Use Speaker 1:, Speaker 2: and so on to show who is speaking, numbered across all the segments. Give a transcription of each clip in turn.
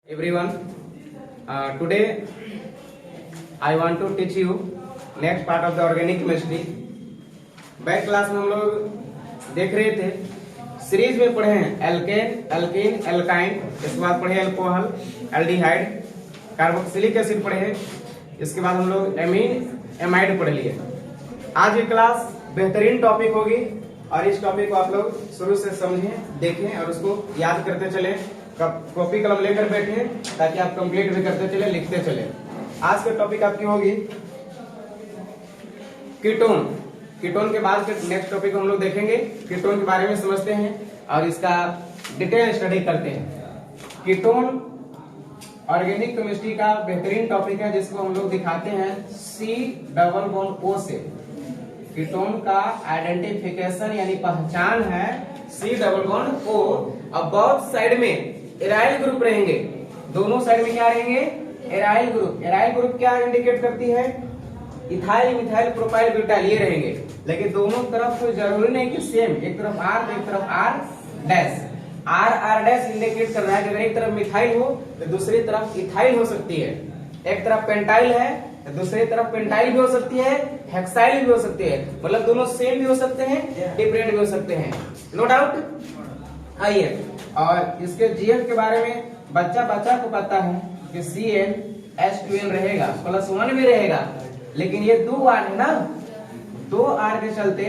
Speaker 1: Everyone, today I want to teach you next part of the organic chemistry. Back class में हम लोग देख रहे थे, सीरीज में पढ़े हैं एल्केन, एल्कीन, एल्काइन, इसके बाद पढ़े अल्कोहल, एल्डिहाइड, कार्बोक्सिलिक एसिड पढ़े हैं, इसके बाद हम लोग एमीन, एमाइड पढ़ लिए। आज की क्लास बेहतरीन टॉपिक होगी और इस टॉपिक को आप लोग शुरू से समझें, देखें और उसको याद करते चले। कॉपी कलम लेकर बैठे ताकि आप कंप्लीट भी करते चले, लिखते चले। आज का टॉपिक आपकी होगी कीटोन। कीटोन के बाद नेक्स्ट टॉपिक हम लोग देखेंगे, कीटोन के बारे में समझते हैं और इसका डिटेल स्टडी करते हैं। कीटोन ऑर्गेनिक केमिस्ट्री का बेहतरीन टॉपिक है जिसको हम लोग दिखाते हैं C+O से। कीटोन का आइडेंटिफिकेशन यानी पहचान है C+O। अब बोथ साइड में एराइल ग्रुप रहेंगे, दोनों साइड में क्या रहेंगे? Aryl group. एराइल ग्रुप क्या इंडिकेट करती है? इथाइल, मिथाइल, प्रोपाइल, ब्यूटाइल ये रहेंगे। लेकिन दोनों तरफ तो जरूरी नहीं कि सेम, एक तरफ R तो एक तरफ R dash. R dash indicate कर रहा है कि अगर एक तरफ मिथाइल हो तो दूसरी तरफ इथाइल हो सकती है। एक तरफ पेंटाइल है तो दूसरी तरफ पेंटाइल भी हो सकती है, हेक्साइल भी हो सकती है। मतलब दोनों सेम भी हो सकते हैं, डिफरेंट भी हो सकते हैं, नो डाउट। आइए, और इसके जीएफ के बारे में बच्चा को पता है कि CnH2n रहेगा, +1 भी रहेगा। लेकिन ये 2 R है ना, 2 R के चलते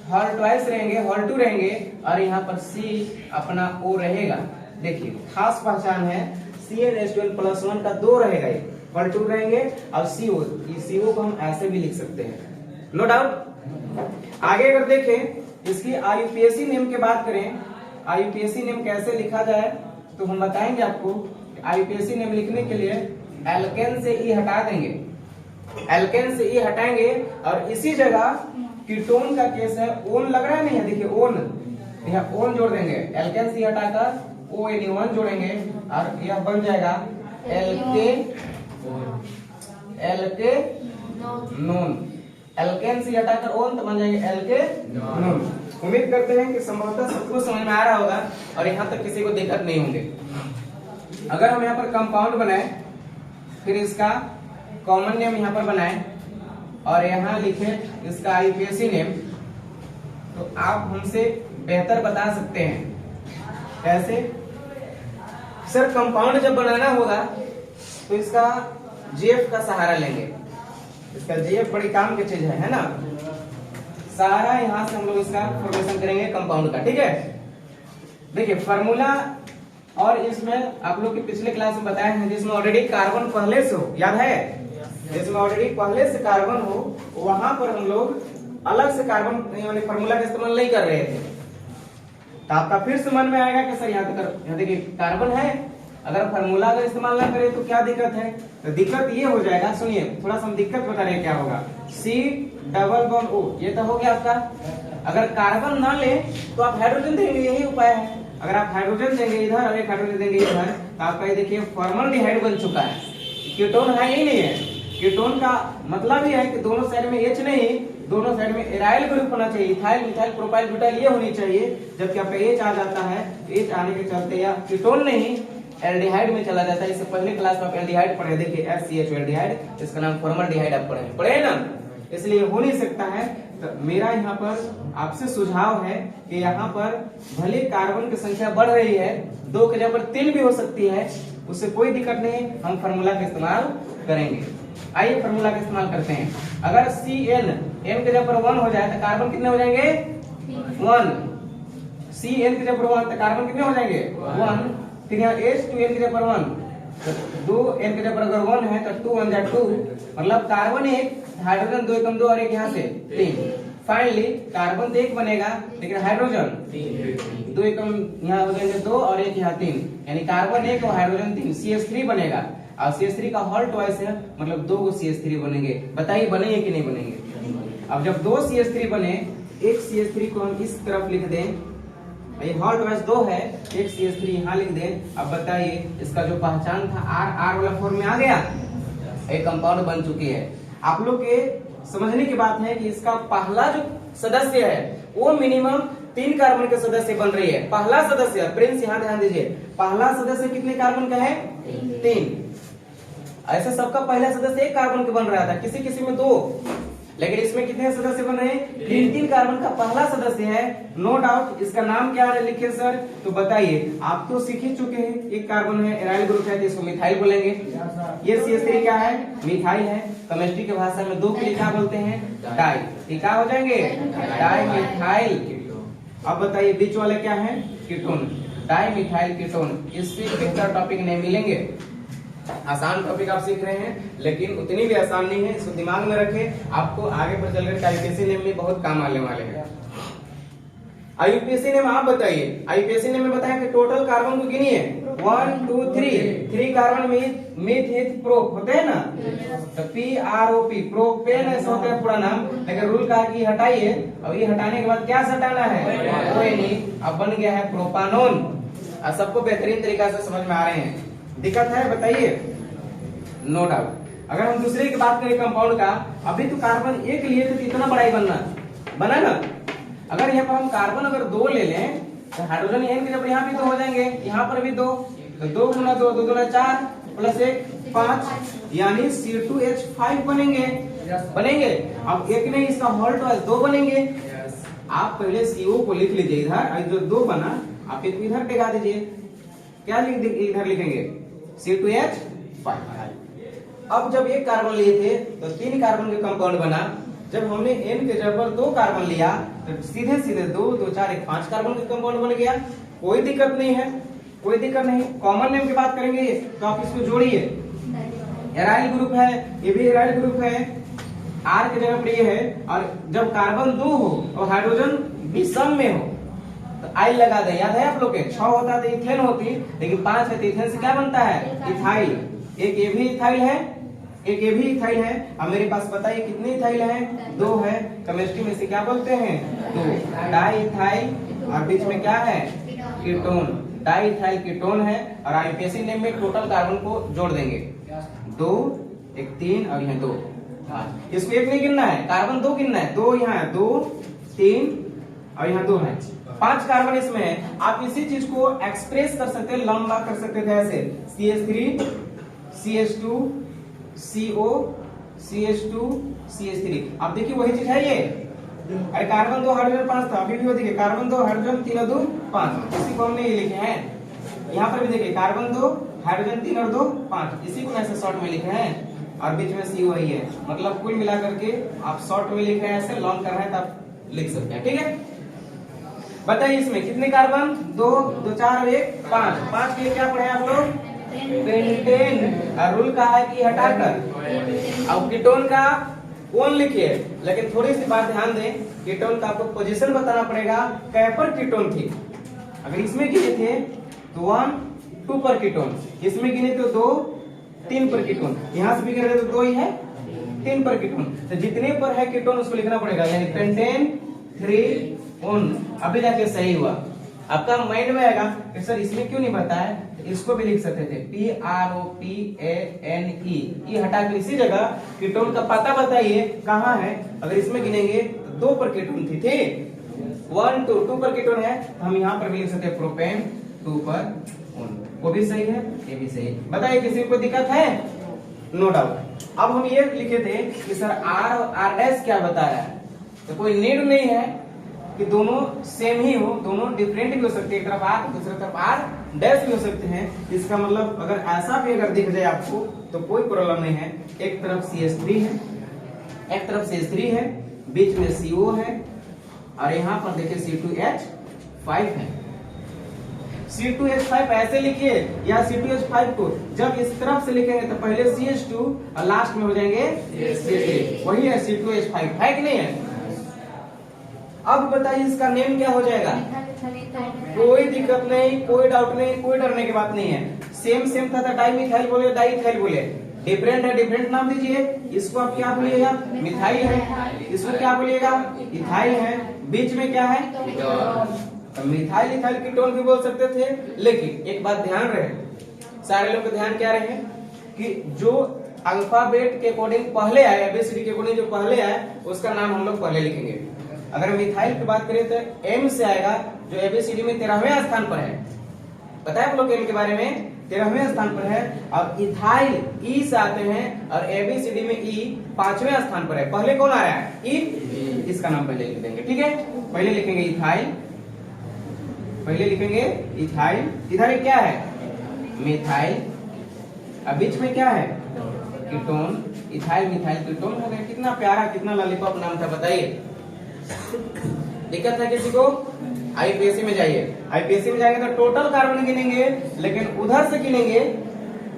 Speaker 1: हॉल ट्वाइस रहेंगे, हॉल 2 रहेंगे और यहाँ पर C अपना O रहेगा। देखिए खास पहचान है CnH2n +1 का 2 रहेगा, ये हॉल 2 रहेंगे और CO को हम ऐसे भी लिख सकते हैं, नो डाउट। आगे अगर देखें इसकी IUPAC नेम की बात करें, IUPAC नेम कैसे लिखा जाए तो हम बताएंगे आपको। IUPAC नेम लिखने के लिए एल्केन से E हटा देंगे, एल्केन से E हटाएंगे और इसी जगह कीटोन का केस है, ओन लग रहा है नहीं है, देखिए ओन, यहाँ ओन जोड़ देंगे, एल्केन से E हटाकर ONE1 जोड़ेंगे और यह बन जाएगा एल्के नोन। एल्केन से हटाकर ओन तो बन जाएंगे एल्के नोन। उम्मीद करते हैं कि संभवतः सबको समझ में आ रहा होगा और यहाँ तक किसी को दिक्कत नहीं होंगे। अगर हम यहाँ पर कंपाउंड बनाए, फिर इसका कॉमन नेम यहाँ पर बनाए और यहाँ लिखे इसका IUPAC नेम, तो आप हमसे बेहतर बता सकते हैं। कैसे? सर कंपाउंड जब बनाना होगा तो इसका GF का सहारा लेंगे। इसका GF बड़ी काम की चीज है ना। सारा यहाँ से हम लोग इसका फॉर्मेशन करेंगे कंपाउंड का, ठीक है। देखिए फार्मूला, और इसमें आप लोग के पिछले क्लास में बताए हैं जिसमें ऑलरेडी कार्बन पहले से हो, याद है? जिसमें ऑलरेडी पहले से कार्बन हो वहां पर हम लोग अलग से कार्बन यानी फार्मूला का इस्तेमाल नहीं कर रहे थे। तो आपका फिर से मन में आएगा कि सर यहाँ देखिए कार्बन है, अगर फार्मूला का इस्तेमाल ना करें तो क्या दिक्कत है? तो दिक्कत ये हो जाएगा, सुनिए थोड़ा सा हम दिक्कत बता रहे हैं क्या होगा। C+O ये तो हो गया आपका। अगर कार्बन ना ले तो आप हाइड्रोजन देंगे, यही उपाय है। अगर आप हाइड्रोजन देंगे इधर और एक हाइड्रोजन देंगे इधर, तो आपका ये देखिए फॉर्मल्डिहाइड बन चुका है। कीटोन है ही नहीं है। कीटोन का मतलब ही है कि दोनों साइड में H नहीं, दोनों साइड में एराइल ग्रुप होना चाहिए, इथाइल, मिथाइल, प्रोपाइल, ब्यूटाइल ये होनी चाहिए। जबकि आपका H आ जाता है, H आने के चलते या कीटोन नहीं एल्डिहाइड में चला जाता है। इससे पहले क्लास में आप एल्डिहाइड पढ़े, देखिए FCH एल्डिहाइड, इसका नाम फॉर्मल्डिहाइड आप पढ़े ना, इसलिए हो नहीं सकता है। तो मेरा यहाँ पर आपसे सुझाव है कि यहाँ पर भले कार्बन की संख्या बढ़ रही है, 2 की जगह पर 3 भी हो सकती है, उससे कोई दिक्कत नहीं, हम फार्मूला का इस्तेमाल करेंगे। आइए फार्मूला का इस्तेमाल करते हैं। अगर CN N की जगह पर 1 हो जाए तो कार्बन कितने हो जाएंगे? 1। CN की जगह पर 1 तो कार्बन कितने हो जाएंगे? 1। फिर यहाँ H2N की जगह पर 1, तो 2N की जगह पर अगर 1 है तो 2 1 जा 2, मतलब कार्बन 1, हाइड्रोजन 2 एकम 2 और एक यहाँ से 3। फाइनली कार्बन तो 1 बनेगा लेकिन हाइड्रोजन 2 एकम यहाँ हो जाएंगे 2 और एक यहाँ 3, यानी कार्बन 1 और हाइड्रोजन 3, CH3 बनेगा। और CH3 का हॉल ट्वाइस है, मतलब 2 को CH3 बनेंगे। बताइए बनेंगे कि नहीं बनेंगे? अब जब 2 CH3 बने, एक CH3 को हम इस तरफ लिख दें, ये हॉल ट्वाइस 2 है, एक CH3 यहाँ लिख दें। अब बताइए इसका जो पहचान था R वाला फॉर्म में आ गया, एक कंपाउंड बन चुकी है। आप लोग के समझने की बात है कि इसका पहला जो सदस्य है वो मिनिमम 3 कार्बन के सदस्य बन रही है। पहला सदस्य प्रिंस यहाँ ध्यान दीजिए, पहला सदस्य कितने कार्बन का है? 3। ऐसे सबका पहला सदस्य 1 कार्बन का बन रहा था, किसी किसी में 2, लेकिन इसमें कितने सदस्य बन रहे हैं? 3 कार्बन का पहला सदस्य है। No doubt. इसका नाम क्या है लिखिए सर, तो बताइए। आप तो सीख ही चुके हैं, 1 कार्बन है, एराइल ग्रुप है, तो इसको मिथाइल बोलेंगे। ये CH3 क्या है? मिथाइल है। केमिस्ट्री की भाषा में 2 के लिए क्या बोलते हैं? डाई। ये क्या हो जाएंगे? Di methyl. अब बताइए बीच वाले क्या है? कीटोन। Di methyl ketone. इससे बेहतर टॉपिक नहीं मिलेंगे। आसान टॉपिक आप सीख रहे हैं, लेकिन उतनी भी आसान नहीं है, इसको दिमाग में रखें। आपको आगे पर चलकर आईयूपीएससी नेम में बहुत काम आने वाले हैं। आईयूपीएससी नेम आप बताइए। आईयूपीएससी नेम में बताया कि टोटल कार्बन को गिनिए। 1 2 3 कार्बन में मीथ प्रोप होते हैं ना, तो PROP प्रोपेन ऐसा होता है पूरा नाम, लेकिन रूल कहा कि हटाइए। अब ये हटाने के बाद क्या हटाना है? कोई नहीं। अब बन गया है प्रोपानोन। सबको बेहतरीन तरीका से समझ में आ रहे हैं? दिक्कत है बताइए? No doubt. अगर हम दूसरे की बात करें कंपाउंड का, अभी तो कार्बन 1 लिए थे तो इतना बड़ा ही बना ना। अगर यहाँ पर हम कार्बन अगर 2 ले लें तो हाइड्रोजन एन के जब यहाँ भी 2 हो जाएंगे, यहाँ पर भी 2, तो 2 गुना 2 2 गुना 4 प्लस 1 5, यानी C2H5 बनेंगे। अब 1 नहीं, इसका होल ट्वाइस 2 बनेंगे। आप पहले CO को लिख लीजिए इधर, जो 2 बना आप इसको इधर टिका दीजिए। क्या इधर लिखेंगे? C2H5। अब जब 1 कार्बन लिए थे तो 3 कार्बन का कंपाउंड बना। जब हमने N के जगह पर 2 कार्बन लिया तो सीधे 2 2 4 1 5 कार्बन का कंपाउंड बन गया। कोई दिक्कत नहीं है, कोई दिक्कत नहीं। कॉमन नेम की बात करेंगे तो आप इसको जोड़िए। एराइल ग्रुप है, ये भी एराइल ग्रुप है, R की जगह पर ये है। और जब कार्बन 2 हो और हाइड्रोजन विषम में हो तो आई लगा दे। याद है आप लोग के? 6 होता तो इथेन होती, लेकिन 5 है तो इथेन से क्या बनता है? इथाइल। एक ये भी इथाइल है, एक ये भी इथाइल है। अब मेरे पास बताइए कितने इथाइल है? 2 है। केमिस्ट्री में से क्या बोलते हैं? 2 डाई इथाइल। और बीच में क्या है? कीटोन। डाई इथाइल कीटोन है। और आईयूपीएससी नेम में टोटल कार्बन को जोड़ देंगे। 2 1 3 और यहाँ 2 5। इसको 1 नहीं गिनना है, कार्बन 2 गिनना है। 2 यहाँ है, 2 3 और यहाँ 2 है। 5 कार्बन इसमें है। आप इसी चीज को एक्सप्रेस कर सकते हैं, लंबा कर सकते थे ऐसे। CH3 CH2 CO CH2 CH3। आप देखिए वही चीज है ये। अरे कार्बन 2 हाइड्रोजन 5 था, अभी भी वो देखिए कार्बन 2 हाइड्रोजन 3 और 2 5। इसी को हमने ये लिखे हैं। यहाँ पर भी देखिए कार्बन 2 हाइड्रोजन 3 और 2 5। इसी को ऐसे शॉर्ट में लिखे हैं। और बीच में CO ही है। मतलब कुल मिला करके आप शॉर्ट में लिखे हैं, ऐसे लॉन्ग कर रहे हैं तब लिख सकते हैं। ठीक है, बताइए इसमें कितने कार्बन? 2 2 4 और 1 5। 5 के लिए क्या पढ़े आप लोग? पेंटेन। और रूल कहा है कि हटाकर। अब कीटोन का कौन लिखिए, लेकिन थोड़ी सी बात ध्यान दें। कीटोन का आपको पोजीशन बताना पड़ेगा। कै पर कीटोन थी? अगर इसमें गिने थे तो 1 2 पर कीटोन, इसमें गिने तो 2 3 पर कीटोन, यहाँ से भी गिने तो 2 ही है 3 पर कीटोन। तो जितने पर है कीटोन उसको लिखना पड़ेगा, यानी पेंटेन 3 1। अभी जाके सही हुआ। आपका माइंड में आएगा कि सर इसमें क्यों नहीं बताया, इसको भी लिख सकते थे PROPANE। ये हटा कर इसी जगह कीटोन का पता बताइए कहाँ है। अगर इसमें गिनेंगे तो 2 पर कीटोन थी 1 2 पर कीटोन है, तो हम यहाँ पर भी लिख सकते हैं प्रोपेन 2 पर 1। वो भी सही है, ये भी सही। बताइए किसी को दिक्कत है? No doubt. अब हम ये लिखे थे कि सर R और R' क्या बता रहा है, तो कोई नीड नहीं है कि दोनों सेम ही हो, दोनों डिफरेंट भी हो सकते हैं। एक तरफ R दूसरी तरफ R डैश भी हो सकते हैं। इसका मतलब अगर ऐसा भी अगर दिख जाए आपको तो कोई प्रॉब्लम नहीं है। एक तरफ CH3 है, एक तरफ CH3 है, बीच में CO है, और यहाँ पर देखिए C2H5 है। C2H5 ऐसे लिखिए, या C2H5 को जब इस तरफ से लिखेंगे तो पहले CH2 और लास्ट में हो जाएंगे CH3। वही है C2H5, है कि नहीं है? अब बताइए इसका नेम क्या हो जाएगा? कोई दिक्कत नहीं, कोई डाउट नहीं, कोई डरने की बात नहीं है। सेम था, डाई मिथाइल बोले, डाई इथाइल बोले। डिफरेंट है, डिफरेंट नाम दीजिए। इसको आप क्या बोलिएगा? मिथाइल है। इसको क्या बोलिएगा? इथाइल है। बीच में क्या है? मिथाइल इथाइल कीटोन भी बोल सकते थे। लेकिन एक बात ध्यान रहे, सारे लोग का ध्यान क्या रहे कि जो अल्फाबेट के अकॉर्डिंग पहले आए, ABCD के अकॉर्डिंग जो पहले आए उसका नाम हम लोग पहले लिखेंगे। अगर मिथाइल की बात करें तो एम से आएगा, जो एबीसीडी में 13वें स्थान पर है। पता है आप लोग एम के बारे में, 13वें स्थान पर है। और इथाइल ई से आते हैं और एबीसीडी में ई 5वें स्थान पर है। पहले कौन आ रहा है? ई। इसका नाम पहले लिख देंगे, ठीक है। पहले लिखेंगे इथाइल, पहले लिखेंगे इथाइल। इधर क्या है? मिथाइल। अब बीच में क्या है? कीटोन। इथाइल मिथाइल कीटोन हो गया। कितना प्यारा, कितना लॉलीपॉप नाम था, बताइए। दिक्कत है किसी को? आईपीएससी में जाइए, आईपीएससी में जाएंगे तो टोटल कार्बन गिनेंगे, लेकिन उधर से गिनेंगे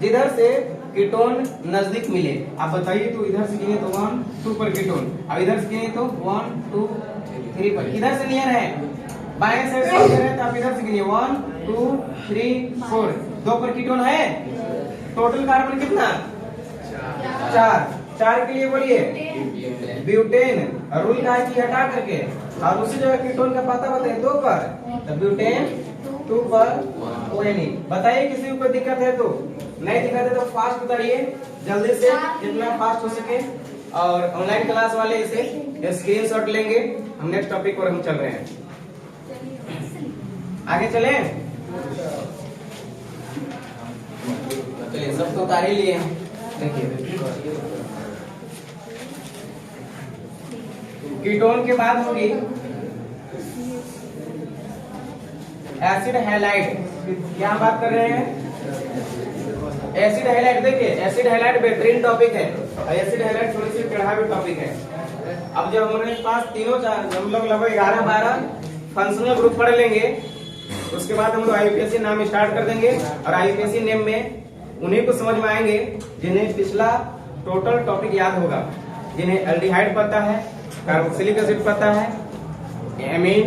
Speaker 1: जिधर से कीटोन नजदीक मिले। आप बताइए, तो इधर से गिने तो 1 2 पर कीटोन, और इधर से गिने तो 1 2 3 पर। इधर से नियर है, बाएं साइड से नियर है, तो आप इधर से गिनिए 1 2 3 4। 2 पर कीटोन है। टोटल कार्बन कितना? 4। 4 के लिए बोलिए ब्यूटेन। रूल का है कि हटा करके, और उसी जगह कीटोन का पता बताइए 2 पर, तो ब्यूटेन 2 पर ओएनई। बताइए किसी को कोई दिक्कत है तो? नहीं दिक्कत है तो फास्ट बताइए, जल्दी से, जितना फास्ट हो सके। और ऑनलाइन क्लास वाले इसे स्क्रीनशॉट लेंगे। हम नेक्स्ट टॉपिक पर हम चल रहे हैं, आगे चले। चलिए, सब तो उतार ही लिए। देखिए, कीटोन के बाद होगी एसिड हैलाइड। क्या बात कर रहे हैं? Acid halide. देखिए, एसिड हैलाइड बेहतरीन टॉपिक है, और एसिड हैलाइड थोड़ी सी टेढ़ा भी टॉपिक है। अब जब हमारे पास तीनों हम लोग लगभग 11-12 फंक्शनल ग्रुप पढ़ लेंगे, उसके बाद हम लोग आईपीएससी नाम स्टार्ट कर देंगे। और आईपीएससी नेम में उन्हीं को समझ में आएंगे जिन्हें पिछला टोटल टॉपिक याद होगा, जिन्हें एल्डिहाइड पता है, कार्बोक्सिलिक एसिड पता है, एमीन,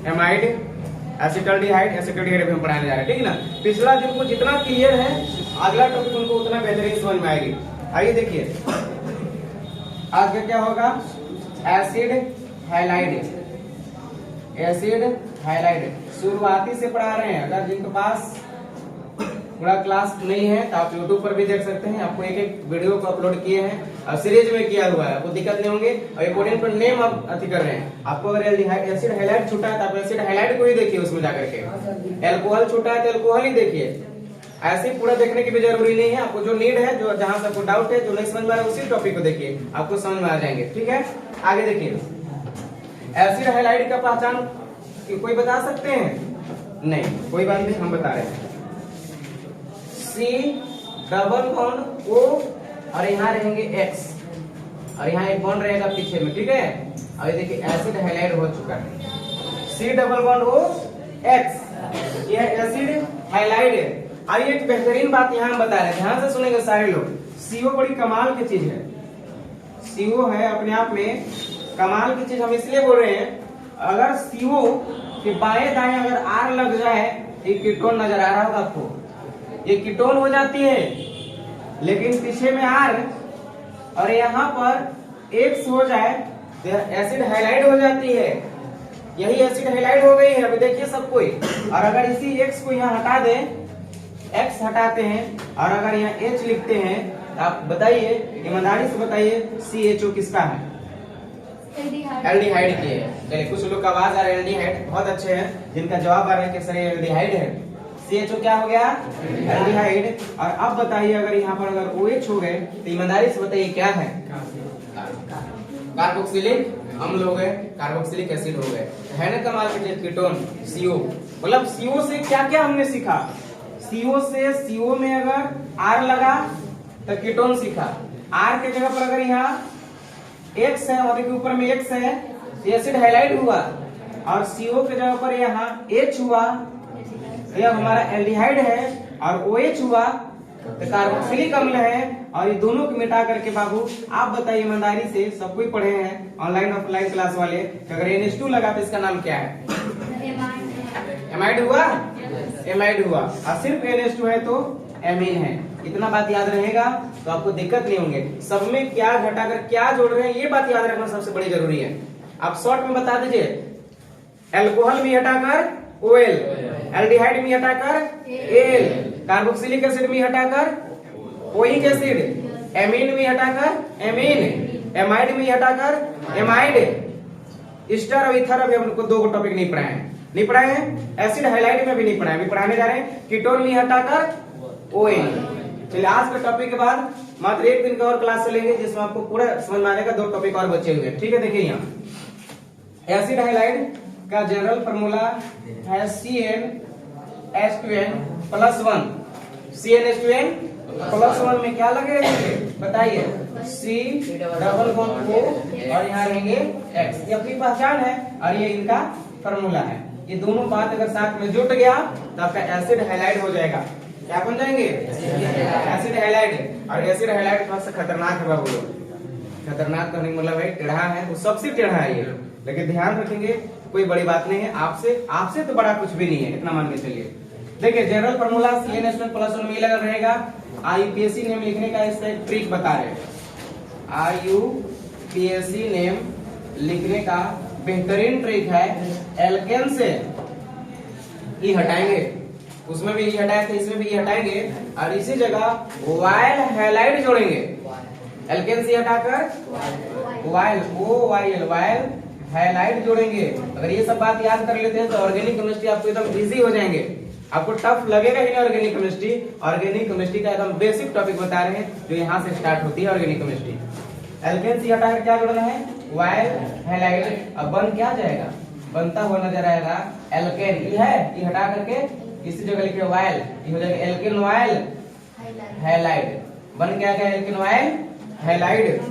Speaker 1: एमाइड, एसिटाल्डिहाइड, एसिटाल्डिहाइड भी हम पढ़ाने जा रहे हैं, ठीक है ना। पिछला जिनको जितना क्लियर है, अगला टॉपिक उनको उतना बेहतरीन समझ में आएगी। आइए देखिए, आज का क्या होगा? Acid halide. एसिड हैलाइड शुरुआती से पढ़ा रहे हैं। अगर जिनके पास पूरा क्लास नहीं है तो आप YouTube पर भी देख सकते हैं। आपको एक एक वीडियो को अपलोड किए हैं और सीरीज में किया हुआ है, आपको दिक्कत नहीं होंगे। और अकॉर्डिंग टू नेम आप अति कर रहे हैं। आपको अगर एसिड हैलाइड छूटा है तो आप एसिड हैलाइड को ही देखिए, उसमें जाकर के। एल्कोहल छूटा है तो एल्कोहल ही देखिए। ऐसे पूरा देखने की भी जरूरी नहीं है। आपको जो नीड है, जो जहां से आपको डाउट है, जो नहीं समझ में आ रहा है, उसी टॉपिक को देखिए, आपको समझ में आ जाएंगे, ठीक है। आगे देखिए, एसिड हैलाइड का पहचान कोई बता सकते हैं? नहीं, कोई बात नहीं, हम बता रहे हैं। C डबल बॉन्ड O, और यहाँ रहेंगे X, और यहाँ एक बॉन्ड रहेगा पीछे में, ठीक है। और ये देखिए एसिड हैलाइड हो चुका है। C double bond O X, यह एसिड हैलाइड है। आइए, एक बेहतरीन बात यहाँ हम बता रहे हैं, ध्यान से सुनेंगे सारे लोग। CO बड़ी कमाल की चीज है। CO है अपने आप में कमाल की चीज। हम इसलिए बोल रहे हैं, अगर CO के बाएं दाएं अगर R लग जाए, एक कीटोन नजर आ रहा होगा आपको, ये कीटोन हो जाती है, लेकिन पीछे में R और यहाँ पर X हो जाए तो एसिड हैलाइड हो जाती है। यही एसिड हैलाइड हो गई है। अभी देखिए सब कोई। और अगर इसी X को यहाँ हटा दें, X हटाते हैं, और अगर यहाँ H लिखते हैं, तो आप बताइए, ईमानदारी से बताइए, CHO किसका है? एल्डिहाइड की है। चलिए, कुछ लोग का आवाज आ रहा है एल्डिहाइड, बहुत अच्छे हैं। जिनका जवाब आ रहा है कि सर ये एल्डिहाइड है। CHO क्या हो गया? एल्डिहाइड। और अब बताइए, अगर यहाँ पर अगर OH हो गए तो ईमानदारी से बताइए क्या है? कार्बोक्सिलिक अम्ल हो गए, कार्बोक्सिलिक एसिड हो गए, है ना कमाल के कीटोन। CO मतलब CO से क्या क्या हमने सीखा? CO से CO में अगर R लगा तो कीटोन सीखा। R के जगह पर अगर यहाँ X है और ऊपर में X है, एसिड हैलाइड हुआ। और CO के जगह पर यहाँ H हुआ, यह हमारा एल्डिहाइड है। और OH हुआ तो कार्बोक्सिलिक अम्ल है। और ये दोनों को मिटा करके बाबू आप बताइए ईमानदारी से, सब कोई पढ़े हैं ऑनलाइन ऑफलाइन क्लास वाले, कि अगर NH2 लगा तो इसका नाम क्या है? एमाइड हुआ। एमाइड हुआ। और सिर्फ NH2 है तो एमीन है। इतना बात याद रहेगा तो आपको दिक्कत नहीं होंगे। सब में क्या घटाकर क्या जोड़ रहे हैं, ये बात याद रखना सबसे बड़ी जरूरी है। आप शॉर्ट में बता दीजिए, एल्कोहल में हटाकर OL, एल्डिहाइड में हटाकर AL, कार्बोक्सिलिक एसिड में हटाकर ओइक एसिड, एमीन में हटाकर एमीन, एमाइड में हटाकर एमाइड, ईस्टर और ईथर अभी हमको 2 टॉपिक नहीं पढ़ाए हैं। एसिड हाइलाइड में भी नहीं पढ़ाए, अभी पढ़ाने जा रहे हैं कीटोन में हटाकर ON। चलिए आज के टॉपिक के बाद मात्र 1 दिन का और क्लास चलेंगे जिसमें आपको पूरा समझ में आ जाएगा। 2 टॉपिक और बचे हुए, ठीक है। देखिए यहाँ एसिड हाइलाइड का जनरल फार्मूला है CnH2n + 1। CnH2n + 1 में क्या लगेगा बताइए, C≡O और यहाँ रहेंगे X। ये अपनी पहचान है और ये इनका फार्मूला है। ये दोनों बात अगर साथ में जुट गया तो आपका एसिड हाइलाइड हो जाएगा। क्या बन जाएंगे? Acid halide. और एसिड हाइलाइड थोड़ा सा खतरनाक है बाबू लोग। खतरनाक करने का मतलब है टेढ़ा है, वो सबसे टेढ़ा है ये, लेकिन ध्यान रखेंगे कोई बड़ी बात नहीं है। आपसे तो बड़ा कुछ भी नहीं है, इतना मान के चलिए। देखिए जनरल फार्मूला CnH2n + 1 में लगा रहेगा। IUPAC नेम लिखने का इसका एक ट्रिक बता रहे हैं। IUPAC नेम लिखने का बेहतरीन ट्रिक है, एल्केन से ई हटाएंगे, उसमें भी ई हटाए थे, इसमें भी ई हटाएंगे और इसी जगह वाइल हैलाइड जोड़ेंगे। एल्केन से हटाकर वाइल OYL वाइल हैलाइड जोड़ेंगे। अगर ये सब बात याद कर लेते हैं तो ऑर्गेनिक केमिस्ट्री आपको एकदम इजी हो जाएंगे। आपको टफ लगेगा ही नहीं ऑर्गेनिक केमिस्ट्री। ऑर्गेनिक केमिस्ट्री का एकदम बेसिक टॉपिक बता रहे हैं जो यहाँ से स्टार्ट होती है ऑर्गेनिक केमिस्ट्री। एल्केन से हटाकर क्या जोड़ना है? While halide. अब बन क्या जाएगा? बनता हुआ नजर आएगा एल्केन। ये है, ये हटा करके इसी जगह लिखे वाइल, ये हो जाएगा एल्केन वाइल हैलाइड। बन क्या गया? Alkane vinyl halide.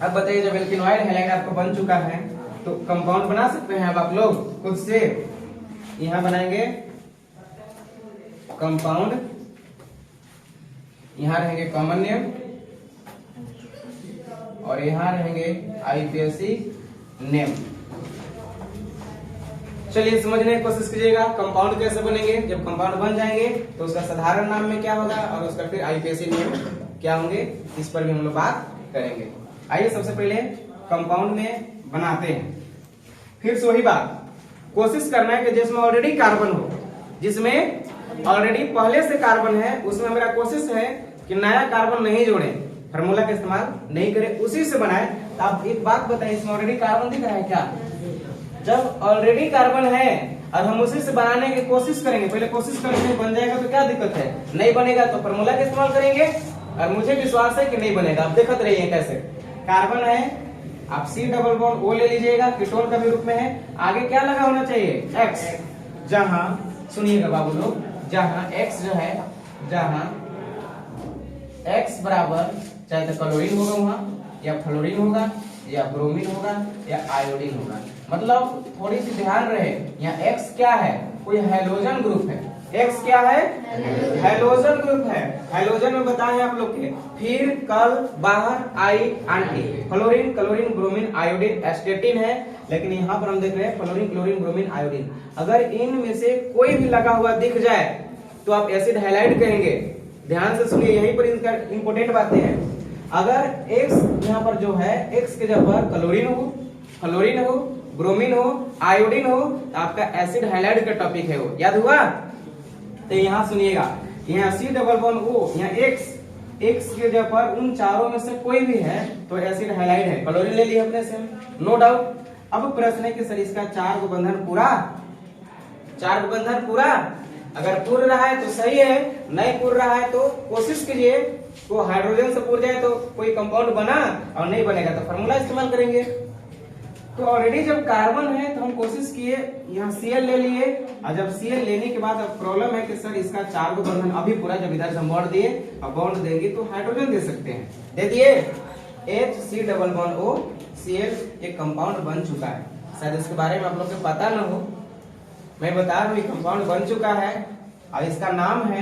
Speaker 1: अब बताइए जब एल्केन वाइल हैलाइड आपको बन चुका है तो कंपाउंड बना सकते हैं अब आप लोग खुद से। यहां बनाएंगे कंपाउंड, यहां रहेंगे कॉमन नेम और यहां रहेंगे IUPAC नेम। चलिए समझने की कोशिश कीजिएगा कंपाउंड कैसे बनेंगे। जब कंपाउंड बन जाएंगे तो उसका साधारण नाम में क्या होगा और उसका फिर IUPAC नेम क्या होंगे, इस पर भी हम लोग बात करेंगे। आइए सबसे पहले कंपाउंड में बनाते हैं। फिर से वही बात, कोशिश करना है कि जिसमें ऑलरेडी कार्बन हो, जिसमें ऑलरेडी पहले से कार्बन है, उसमें मेरा कोशिश है कि नया कार्बन नहीं जोड़े, फार्मूला का इस्तेमाल नहीं करें, उसी से बनाए। तो आप एक बात बताइए, इसमें ऑलरेडी कार्बन दिख रहा है क्या? जब ऑलरेडी कार्बन है और हम उसी से बनाने की कोशिश करेंगे, पहले कोशिश करेंगे बन जाएगा तो क्या दिक्कत है? नहीं बनेगा तो फार्मूला का इस्तेमाल करेंगे और मुझे विश्वास है कि नहीं बनेगा। आप देखते रहिए कैसे। कार्बन है, आप C≡O ले लीजिएगा, कीटोन का भी रूप में है। आगे क्या लगा होना चाहिए? X। जहां सुनिएगा बाबू लोग, जहां X जो है, जहां X बराबर चाहे तो क्लोरीन होगा वहां, या फ्लोरीन होगा, या ब्रोमीन होगा, या आयोडीन होगा। मतलब थोड़ी सी ध्यान रहे, यहाँ X क्या है? कोई हैलोजन ग्रुप है। X क्या है? हैलोजन ग्रुप है। हैलोजन में बताए आप लोग के, फिर कल बाहर आई aunty, fluorine chlorine bromine iodine astatine है। लेकिन यहाँ पर हम देख रहे हैं फ्लोरीन क्लोरीन ब्रोमीन आयोडीन। अगर इनमें से कोई भी लगा हुआ दिख जाए तो आप एसिड हाइलाइड कहेंगे। ध्यान से सुनिए, यहीं पर इनका इंपोर्टेंट बातें हैं। अगर X यहाँ पर जो है, X के जगह क्लोरीन हो, फ्लोरीन हो, ब्रोमीन हो, आयोडीन हो, तो आपका एसिड हाइलाइड का टॉपिक है वो। याद हुआ? तो यहाँ सुनिएगा, यहाँ C≡O, यहाँ X के जगह पर उन चारों में से कोई भी है तो एसिड हाइलाइड है। क्लोरीन ले लिया अपने से, नो डाउट। अब प्रश्न है कि सर इसका 4 को बंधन पूरा, 4 को बंधन पूरा? अगर पूर्ण रहा है तो सही है, नहीं पूर्ण रहा है तो कोशिश कीजिए तो हाइड्रोजन से पूर्ण जाए तो कोई कंपाउंड बना, और नहीं बनेगा तो फार्मूला इस्तेमाल करेंगे। तो ऑलरेडी जब कार्बन है तो हम कोशिश किए, यहाँ Cl ले लिए, और जब Cl लेने के बाद अब प्रॉब्लम है कि सर इसका 4 को बंधन अभी पूरा, जब इधर से हम बॉन्ड दिए, अब बॉन्ड देंगे तो हाइड्रोजन दे सकते हैं, दे दिए H≡O Cl, एक कंपाउंड बन चुका है। शायद इसके बारे में आप लोग को पता न हो, मैं बता रहा हूँ कंपाउंड बन चुका है और इसका नाम है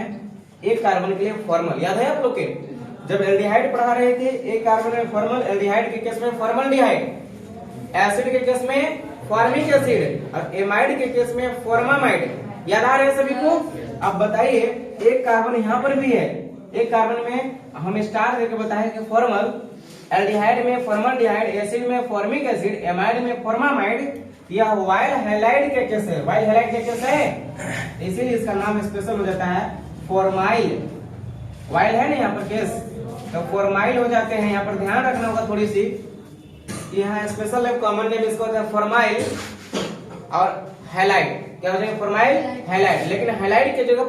Speaker 1: एक कार्बन के लिए फॉर्मल। याद है आप लोग के, जब एल्डिहाइड पढ़ा रहे थे, एक कार्बन में फॉर्मल, एल्डिहाइड के केस में फॉर्मल्डिहाइड, एसिड के केस में फॉर्मिक एसिड और एमाइड के केस में फॉर्मामाइड। याद आ रहे हैं सभी को? अब बताइए, एक कार्बन यहाँ पर भी है, एक कार्बन में हम स्टार देके बताए कि फॉर्मल, एल्डिहाइड में फॉर्मल्डिहाइड, एसिड में फॉर्मिक एसिड, एमाइड में फॉर्मामाइड। यह वाइल हैलाइड के केस है, वाइल हैलाइड के केस है, इसीलिए इसका नाम स्पेशल हो जाता है फॉर्माइल। वाइल है ना यहाँ पर केस, तो फॉर्माइल हो जाते हैं। यहाँ पर ध्यान रखना होगा थोड़ी सी, यहाँ स्पेशल है, कॉमन नेम इसका होता है फॉर्माइल और हैलाइड। क्या हो जाएगा? Formyl halide. लेकिन हैलाइड की जगह